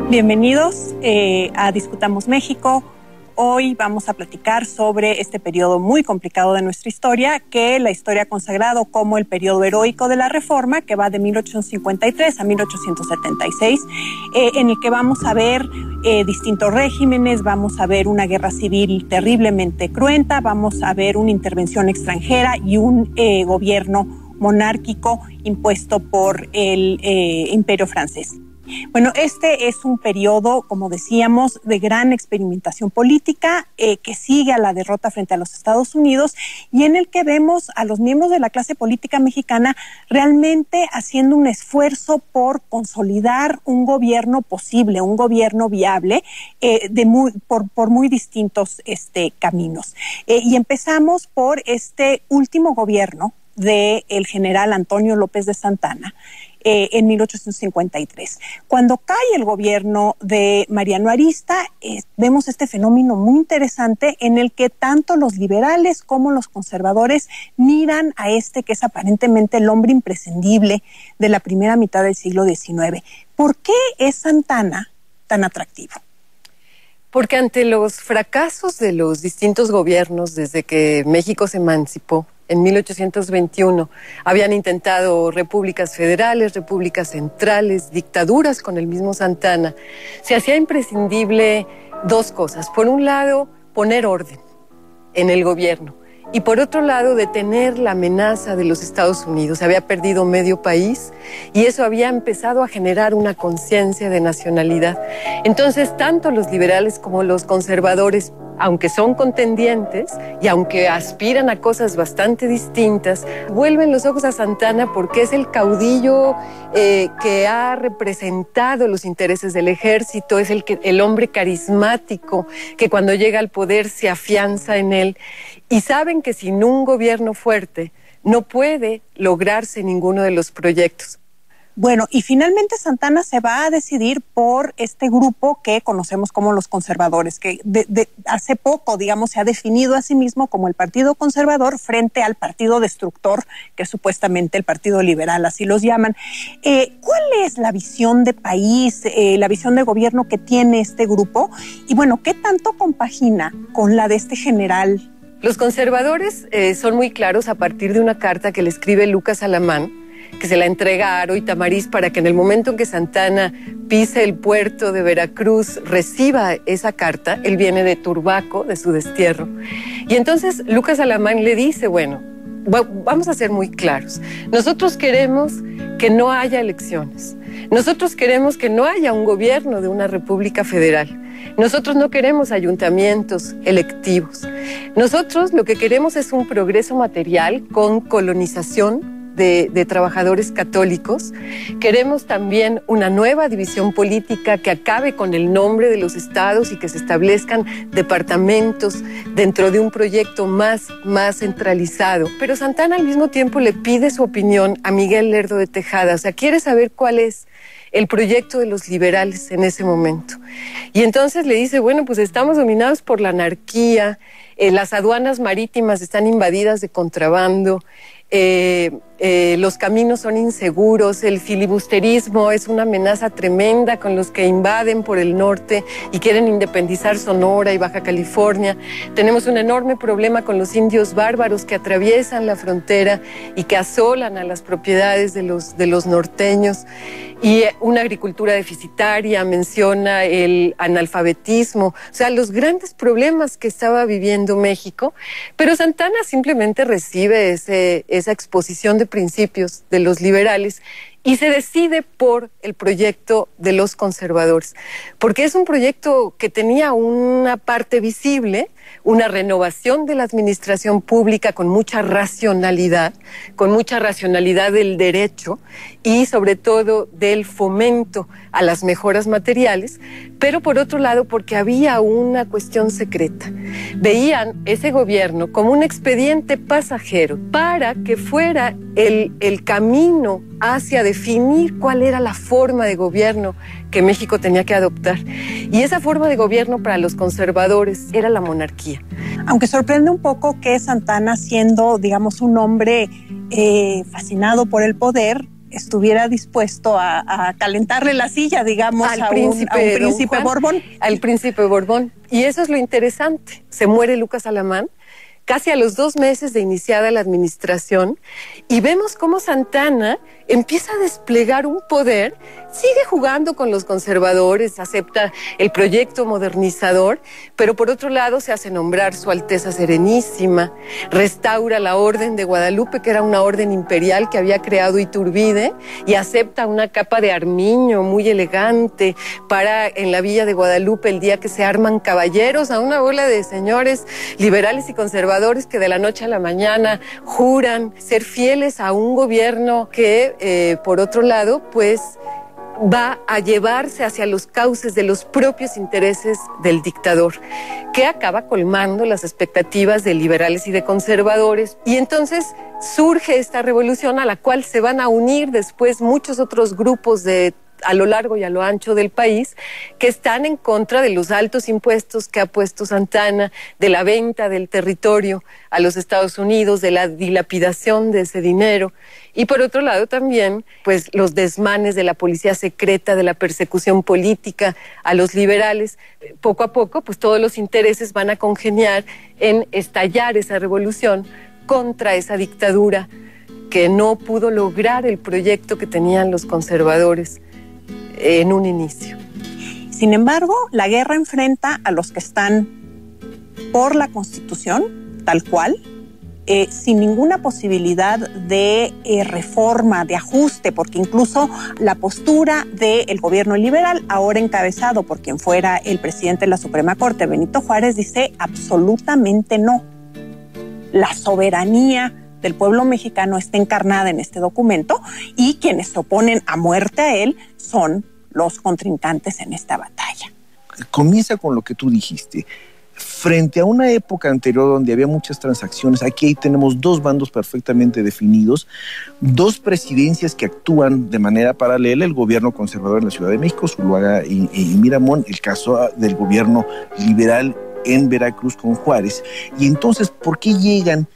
Bienvenidos a Discutamos México. Hoy vamos a platicar sobre este periodo muy complicado de nuestra historia, que la historia ha consagrado como el periodo heroico de la Reforma, que va de 1853 a 1876, en el que vamos a ver distintos regímenes, vamos a ver una guerra civil terriblemente cruenta, vamos a ver una intervención extranjera y un gobierno monárquico impuesto por el Imperio francés. Bueno, este es un periodo, como decíamos, de gran experimentación política que sigue a la derrota frente a los Estados Unidos y en el que vemos a los miembros de la clase política mexicana realmente haciendo un esfuerzo por consolidar un gobierno posible, un gobierno viable por muy distintos caminos. Y empezamos por este último gobierno del general Antonio López de Santana, en 1853. Cuando cae el gobierno de Mariano Arista, vemos este fenómeno muy interesante en el que tanto los liberales como los conservadores miran a que es aparentemente el hombre imprescindible de la primera mitad del siglo XIX. ¿Por qué es Santana tan atractivo? Porque ante los fracasos de los distintos gobiernos desde que México se emancipó, en 1821 habían intentado repúblicas federales, repúblicas centrales, dictaduras con el mismo Santana. Se hacía imprescindible dos cosas. Por un lado, poner orden en el gobierno. Y por otro lado, detener la amenaza de los Estados Unidos. Se había perdido medio país y eso había empezado a generar una conciencia de nacionalidad. Entonces, tanto los liberales como los conservadores, aunque son contendientes y aunque aspiran a cosas bastante distintas, vuelven los ojos a Santana porque es el caudillo que ha representado los intereses del ejército, es el hombre carismático que cuando llega al poder se afianza en él. Y saben que sin un gobierno fuerte no puede lograrse ninguno de los proyectos. Bueno, y finalmente Santana se va a decidir por este grupo que conocemos como los conservadores, que hace poco, digamos, se ha definido a sí mismo como el Partido Conservador frente al Partido Destructor, que es supuestamente el Partido Liberal, así los llaman. ¿Cuál es la visión de país, la visión de gobierno que tiene este grupo? Y bueno, ¿qué tanto compagina con la de este general? Los conservadores son muy claros a partir de una carta que le escribe Lucas Alamán, que se la entrega a Haro y Tamariz para que en el momento en que Santana pise el puerto de Veracruz reciba esa carta. Él viene de Turbaco, de su destierro. Y entonces Lucas Alamán le dice, bueno, vamos a ser muy claros. Nosotros queremos que no haya elecciones. Nosotros queremos que no haya un gobierno de una república federal. Nosotros no queremos ayuntamientos electivos. Nosotros lo que queremos es un progreso material con colonización de trabajadores católicos. Queremos también una nueva división política que acabe con el nombre de los estados y que se establezcan departamentos dentro de un proyecto más centralizado. Pero Santana al mismo tiempo le pide su opinión a Miguel Lerdo de Tejada. O sea, quiere saber cuál es el proyecto de los liberales en ese momento. Y entonces le dice, bueno, pues estamos dominados por la anarquía, las aduanas marítimas están invadidas de contrabando, los caminos son inseguros, el filibusterismo es una amenaza tremenda con los que invaden por el norte y quieren independizar Sonora y Baja California. Tenemos un enorme problema con los indios bárbaros que atraviesan la frontera y que asolan a las propiedades de los norteños, y una agricultura deficitaria, menciona el analfabetismo, o sea, los grandes problemas que estaba viviendo México. Pero Santana simplemente recibe esa exposición de principios de los liberales y se decide por el proyecto de los conservadores, porque es un proyecto que tenía una parte visible, una renovación de la administración pública con mucha racionalidad del derecho y sobre todo del fomento a las mejoras materiales, pero por otro lado porque había una cuestión secreta. Veían ese gobierno como un expediente pasajero para que fuera el camino hacia definir cuál era la forma de gobierno que México tenía que adoptar. Y esa forma de gobierno para los conservadores era la monarquía. Aunque sorprende un poco que Santana, siendo, digamos, un hombre fascinado por el poder, estuviera dispuesto a calentarle la silla, digamos, a un príncipe Borbón. Al príncipe Borbón. Y eso es lo interesante. Se muere Lucas Alamán casi a los 2 meses de iniciada la administración, y vemos cómo Santana empieza a desplegar un poder, sigue jugando con los conservadores, acepta el proyecto modernizador, pero por otro lado se hace nombrar Su Alteza Serenísima, restaura la Orden de Guadalupe, que era una orden imperial que había creado Iturbide, y acepta una capa de armiño muy elegante para en la Villa de Guadalupe el día que se arman caballeros a una bola de señores liberales y conservadores que de la noche a la mañana juran ser fieles a un gobierno que, por otro lado, pues va a llevarse hacia los cauces de los propios intereses del dictador, que acaba colmando las expectativas de liberales y de conservadores. Y entonces surge esta revolución a la cual se van a unir después muchos otros grupos a lo largo y a lo ancho del país, que están en contra de los altos impuestos que ha puesto Santana, de la venta del territorio a los Estados Unidos, de la dilapidación de ese dinero. Y por otro lado también, pues los desmanes de la policía secreta, de la persecución política a los liberales. Poco a poco, pues todos los intereses van a congeniar en estallar esa revolución contra esa dictadura que no pudo lograr el proyecto que tenían los conservadores en un inicio. Sin embargo, la guerra enfrenta a los que están por la Constitución, tal cual, sin ninguna posibilidad de reforma, de ajuste, porque incluso la postura del gobierno liberal, ahora encabezado por quien fuera el presidente de la Suprema Corte, Benito Juárez, dice absolutamente no. La soberanía del pueblo mexicano está encarnada en este documento, y quienes se oponen a muerte a él son los contrincantes en esta batalla. Comienza con lo que tú dijiste. Frente a una época anterior donde había muchas transacciones, aquí tenemos 2 bandos perfectamente definidos, 2 presidencias que actúan de manera paralela: el gobierno conservador en la Ciudad de México, Zuluaga y Miramón, el caso del gobierno liberal en Veracruz con Juárez. Y entonces, ¿por qué llegan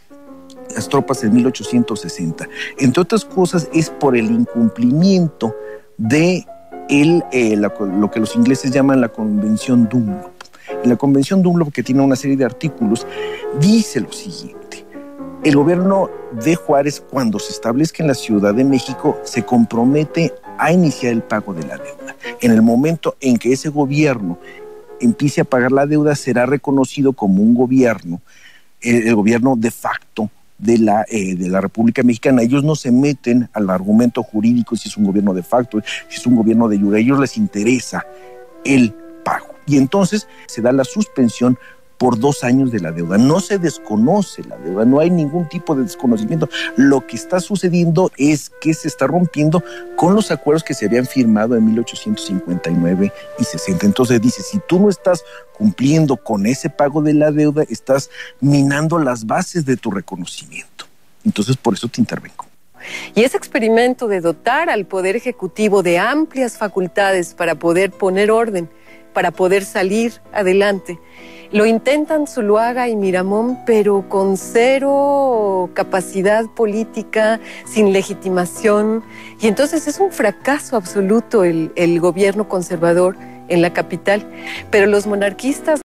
las tropas en 1860? Entre otras cosas es por el incumplimiento de lo que los ingleses llaman la Convención Dunlop. En la Convención Dunlop, que tiene una serie de artículos, dice lo siguiente: el gobierno de Juárez, cuando se establezca en la Ciudad de México, se compromete a iniciar el pago de la deuda. En el momento en que ese gobierno empiece a pagar la deuda, será reconocido como un gobierno, el gobierno de facto de la República Mexicana. Ellos no se meten al argumento jurídico si es un gobierno de facto, si es un gobierno de jure. A ellos les interesa el pago. Y entonces se da la suspensión por 2 años de la deuda. No se desconoce la deuda, no hay ningún tipo de desconocimiento. Lo que está sucediendo es que se está rompiendo con los acuerdos que se habían firmado en 1859 y 60. Entonces dice, si tú no estás cumpliendo con ese pago de la deuda, estás minando las bases de tu reconocimiento. Entonces por eso te intervengo. Y ese experimento de dotar al Poder Ejecutivo de amplias facultades para poder poner orden, para poder salir adelante, lo intentan Zuluaga y Miramón, pero con 0 capacidad política, sin legitimación. Y entonces es un fracaso absoluto el gobierno conservador en la capital. Pero los monarquistas